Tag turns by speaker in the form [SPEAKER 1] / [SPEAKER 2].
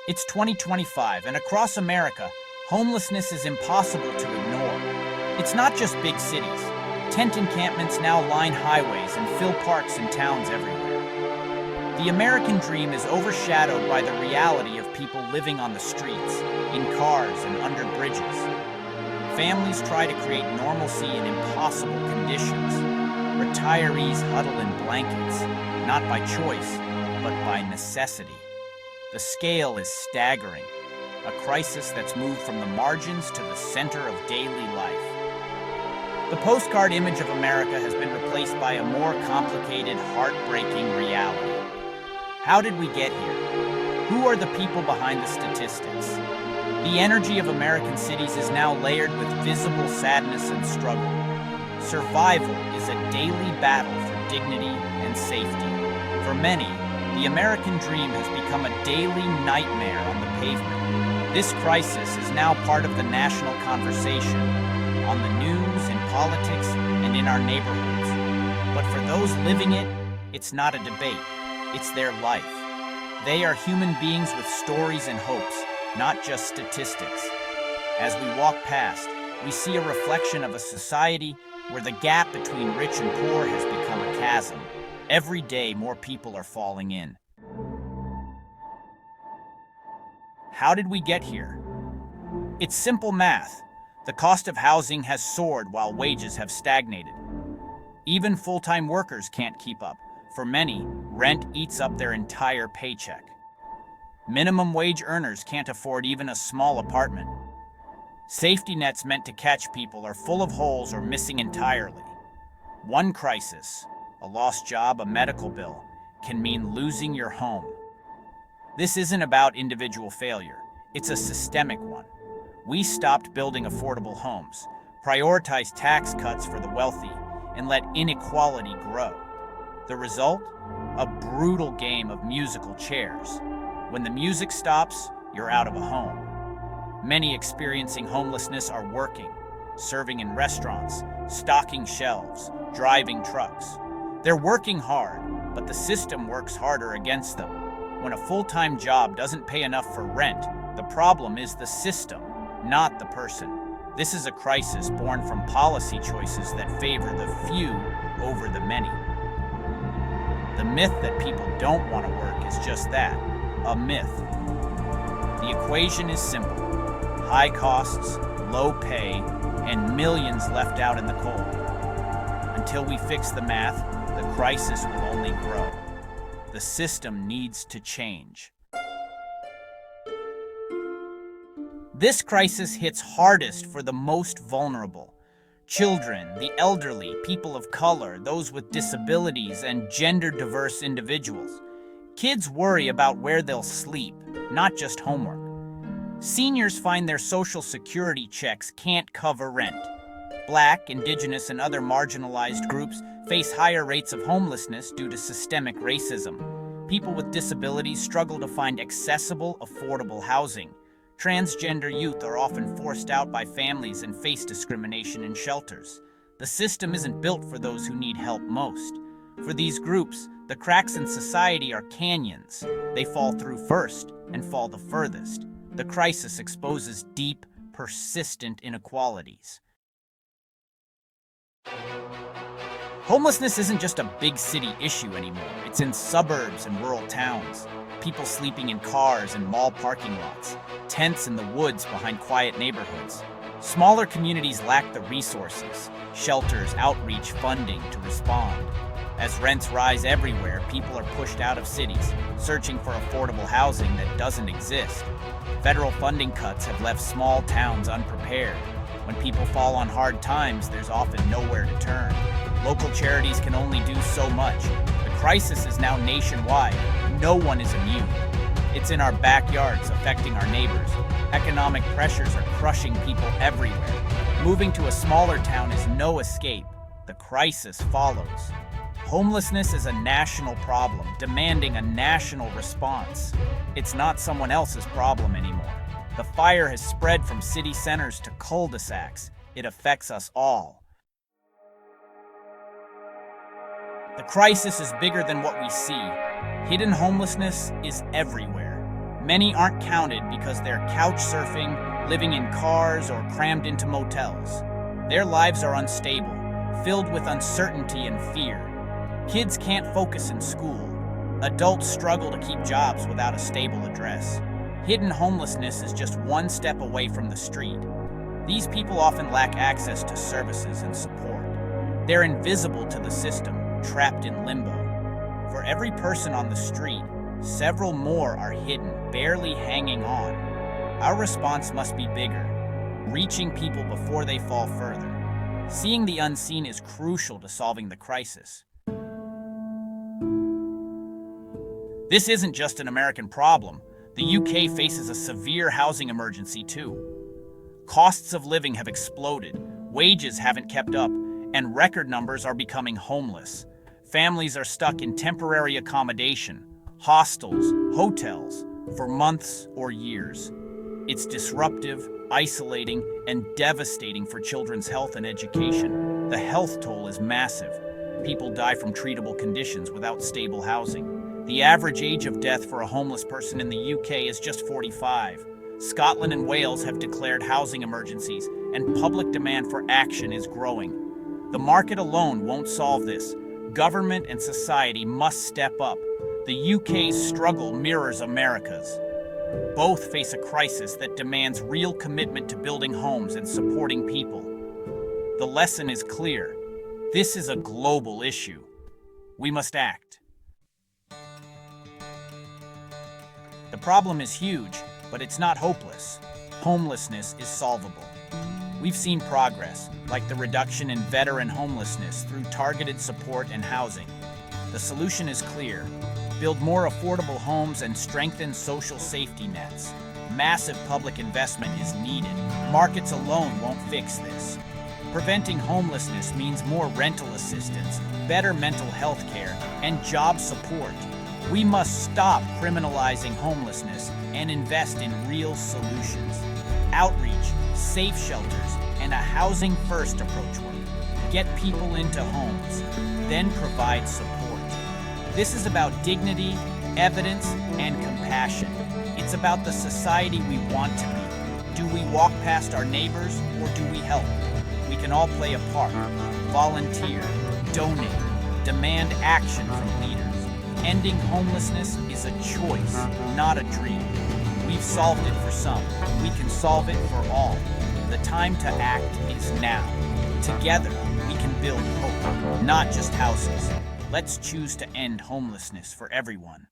[SPEAKER 1] It's 2025, and across America, homelessness is impossible to ignore. It's not just big cities. Tent encampments now line highways and fill parks and towns everywhere. The American dream is overshadowed by the reality of people living on the streets, in cars and under bridges. Families try to create normalcy in impossible conditions. Retirees huddle in blankets, not by choice, but by necessity. The scale is staggering, a crisis that's moved from the margins to the center of daily life. The postcard image of America has been replaced by a more complicated, heartbreaking reality. How did we get here? Who are the people behind the statistics? The energy of American cities is now layered with visible sadness and struggle. Survival is a daily battle for dignity and safety. For many, the American dream has become a daily nightmare on the pavement. This crisis is now part of the national conversation, on the news, in politics, and in our neighborhoods. But for those living it, it's not a debate. It's their life. They are human beings with stories and hopes, not just statistics. As we walk past, we see a reflection of a society where the gap between rich and poor has become a chasm. Every day, more people are falling in. How did we get here? It's simple math. The cost of housing has soared while wages have stagnated. Even full-time workers can't keep up. For many, rent eats up their entire paycheck. Minimum wage earners can't afford even a small apartment. Safety nets meant to catch people are full of holes or missing entirely. One crisis, a lost job, a medical bill, can mean losing your home. This isn't about individual failure. It's a systemic one. We stopped building affordable homes, prioritized tax cuts for the wealthy, and let inequality grow. The result? A brutal game of musical chairs. When the music stops, you're out of a home. Many experiencing homelessness are working, serving in restaurants, stocking shelves, driving trucks. They're working hard, but the system works harder against them. When a full-time job doesn't pay enough for rent, the problem is the system, not the person. This is a crisis born from policy choices that favor the few over the many. The myth that people don't want to work is just that, a myth. The equation is simple. High costs, low pay, and millions left out in the cold. Until we fix the math, the crisis will only grow. The system needs to change. This crisis hits hardest for the most vulnerable. Children, the elderly, people of color, those with disabilities, and gender-diverse individuals. Kids worry about where they'll sleep, not just homework. Seniors find their Social Security checks can't cover rent. Black, Indigenous, and other marginalized groups face higher rates of homelessness due to systemic racism. People with disabilities struggle to find accessible, affordable housing. Transgender youth are often forced out by families and face discrimination in shelters. The system isn't built for those who need help most. For these groups, the cracks in society are canyons. They fall through first and fall the furthest. The crisis exposes deep, persistent inequalities. Homelessness isn't just a big city issue anymore. It's in suburbs and rural towns. People sleeping in cars and mall parking lots, tents in the woods behind quiet neighborhoods. Smaller communities lack the resources, shelters, outreach, funding to respond. As rents rise everywhere, people are pushed out of cities, searching for affordable housing that doesn't exist. Federal funding cuts have left small towns unprepared. When people fall on hard times, there's often nowhere to turn. Local charities can only do so much. The crisis is now nationwide. No one is immune. It's in our backyards, affecting our neighbors. Economic pressures are crushing people everywhere. Moving to a smaller town is no escape. The crisis follows. Homelessness is a national problem, demanding a national response. It's not someone else's problem anymore. The fire has spread from city centers to cul-de-sacs. It affects us all. The crisis is bigger than what we see. Hidden homelessness is everywhere. Many aren't counted because they're couch surfing, living in cars, or crammed into motels. Their lives are unstable, filled with uncertainty and fear. Kids can't focus in school. Adults struggle to keep jobs without a stable address. Hidden homelessness is just one step away from the street. These people often lack access to services and support. They're invisible to the system, trapped in limbo. For every person on the street, several more are hidden, barely hanging on. Our response must be bigger, reaching people before they fall further. Seeing the unseen is crucial to solving the crisis. This isn't just an American problem. The UK faces a severe housing emergency too. Costs of living have exploded, wages haven't kept up, and record numbers are becoming homeless. Families are stuck in temporary accommodation, hostels, hotels, for months or years. It's disruptive, isolating, and devastating for children's health and education. The health toll is massive. People die from treatable conditions without stable housing. The average age of death for a homeless person in the UK is just 45. Scotland and Wales have declared housing emergencies, and public demand for action is growing. The market alone won't solve this. Government and society must step up. The UK's struggle mirrors America's. Both face a crisis that demands real commitment to building homes and supporting people. The lesson is clear. This is a global issue. We must act. The problem is huge, but it's not hopeless. Homelessness is solvable. We've seen progress, like the reduction in veteran homelessness through targeted support and housing. The solution is clear. Build more affordable homes and strengthen social safety nets. Massive public investment is needed. Markets alone won't fix this. Preventing homelessness means more rental assistance, better mental health care, and job support. We must stop criminalizing homelessness and invest in real solutions. Outreach, safe shelters, and a housing-first approach will get people into homes, then provide support. This is about dignity, evidence, and compassion. It's about the society we want to be. Do we walk past our neighbors, or do we help? We can all play a part. Volunteer, donate, demand action from leaders. Ending homelessness is a choice, not a dream. We've solved it for some. We can solve it for all. The time to act is now. Together, we can build hope, not just houses. Let's choose to end homelessness for everyone.